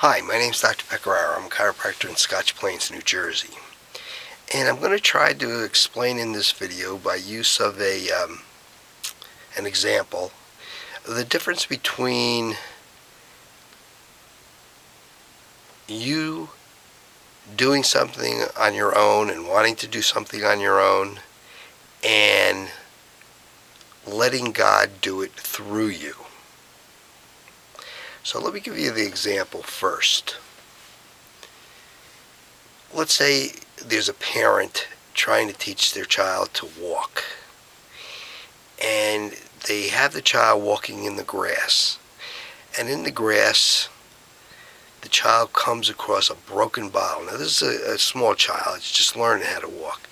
Hi, my name is Dr. Pecoraro. I'm a chiropractor in Scotch Plains, New Jersey. And I'm going to try to explain in this video by use of an example the difference between you doing something on your own and wanting to do something on your own and letting God do it through you. So let me give you the example first. Let's say there's a parent trying to teach their child to walk, and they have the child walking in the grass, and in the grass the child comes across a broken bottle. Now this is a small child, it's just learning how to walk,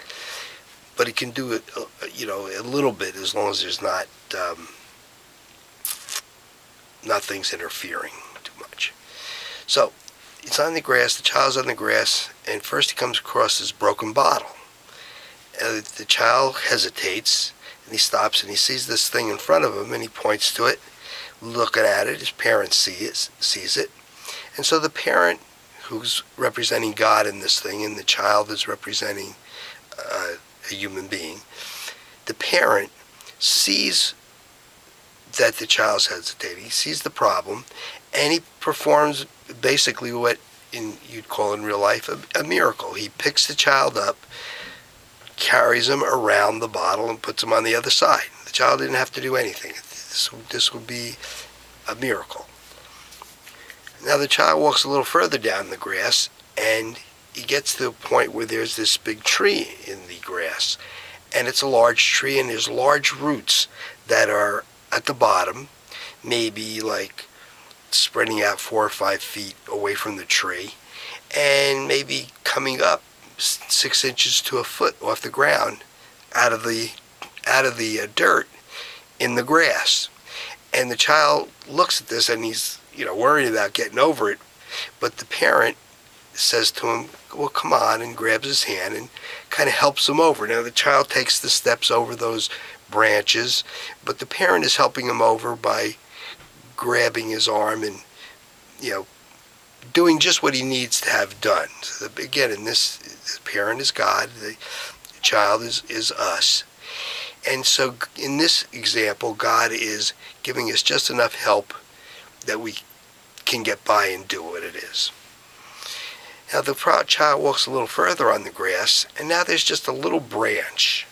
but he can do it a little bit as long as there's not things interfering too much. So it's on the grass, the child's on the grass, and first he comes across this broken bottle. The child hesitates, and he stops, and he sees this thing in front of him, and he points to it, looking at it. His parent sees it. And so the parent, who's representing God in this thing, and the child is representing a human being, the parent sees that the child's hesitating, he sees the problem, and he performs basically what you'd call in real life a miracle. He picks the child up, carries him around the bottle, and puts him on the other side. The child didn't have to do anything. This would be a miracle. Now the child walks a little further down the grass, and he gets to a point where there's this big tree in the grass, and it's a large tree, and there's large roots that are at the bottom, maybe like spreading out 4 or 5 feet away from the tree, and maybe coming up 6 inches to a foot off the ground out of the dirt in the grass. And the child looks at this, and he's worried about getting over it, but the parent says to him, well, come on, and grabs his hand and kind of helps him over. Now the child takes the steps over those branches, but the parent is helping him over by grabbing his arm and doing just what he needs to have done. So again, the parent is God, the child is us. And so in this example, God is giving us just enough help that we can get by and do what it is. Now the child walks a little further on the grass, and now there's just a little branch,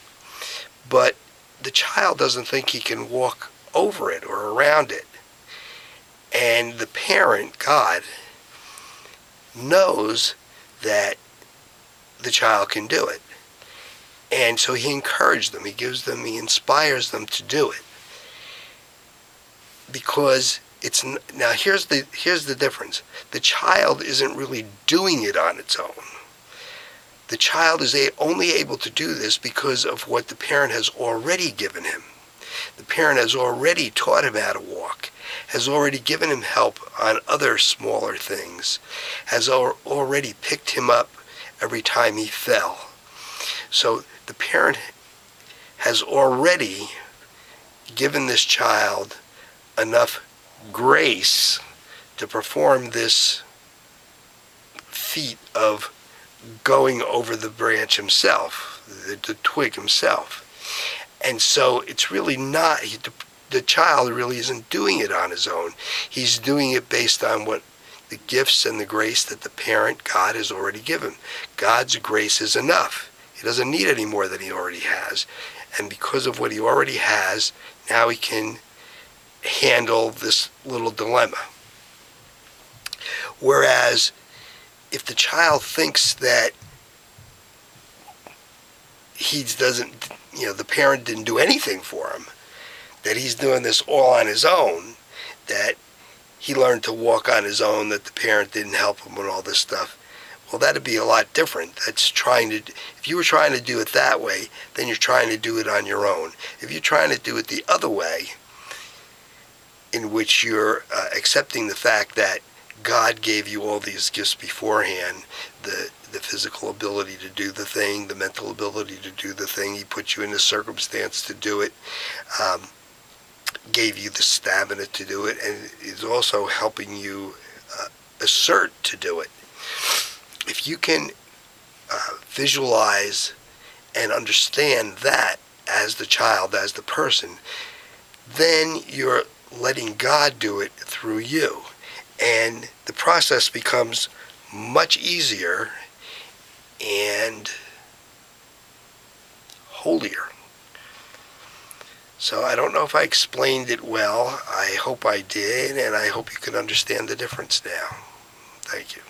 but the child doesn't think he can walk over it or around it. And the parent, God, knows that the child can do it. And so he encouraged them, he inspires them to do it. Because now here's the difference. The child isn't really doing it on its own. The child is only able to do this because of what the parent has already given him. The parent has already taught him how to walk, has already given him help on other smaller things, has already picked him up every time he fell. So the parent has already given this child enough grace to perform this feat of going over the branch himself, the twig himself. And so it's really not, the child really isn't doing it on his own. He's doing it based on what the gifts and the grace that the parent, God, has already given. God's grace is enough. He doesn't need any more than he already has. And because of what he already has, now he can handle this little dilemma. Whereas if the child thinks that the parent didn't do anything for him, that he's doing this all on his own, that he learned to walk on his own, that the parent didn't help him with all this stuff, well, that'd be a lot different. If you were trying to do it that way, then you're trying to do it on your own. If you're trying to do it the other way, in which you're accepting the fact that God gave you all these gifts beforehand, the physical ability to do the thing, the mental ability to do the thing, he put you in a circumstance to do it, gave you the stamina to do it, and is also helping you assert to do it. If you can visualize and understand that as the child, as the person, then you're letting God do it through you. And the process becomes much easier and holier. So I don't know if I explained it well. I hope I did, and I hope you can understand the difference now. Thank you.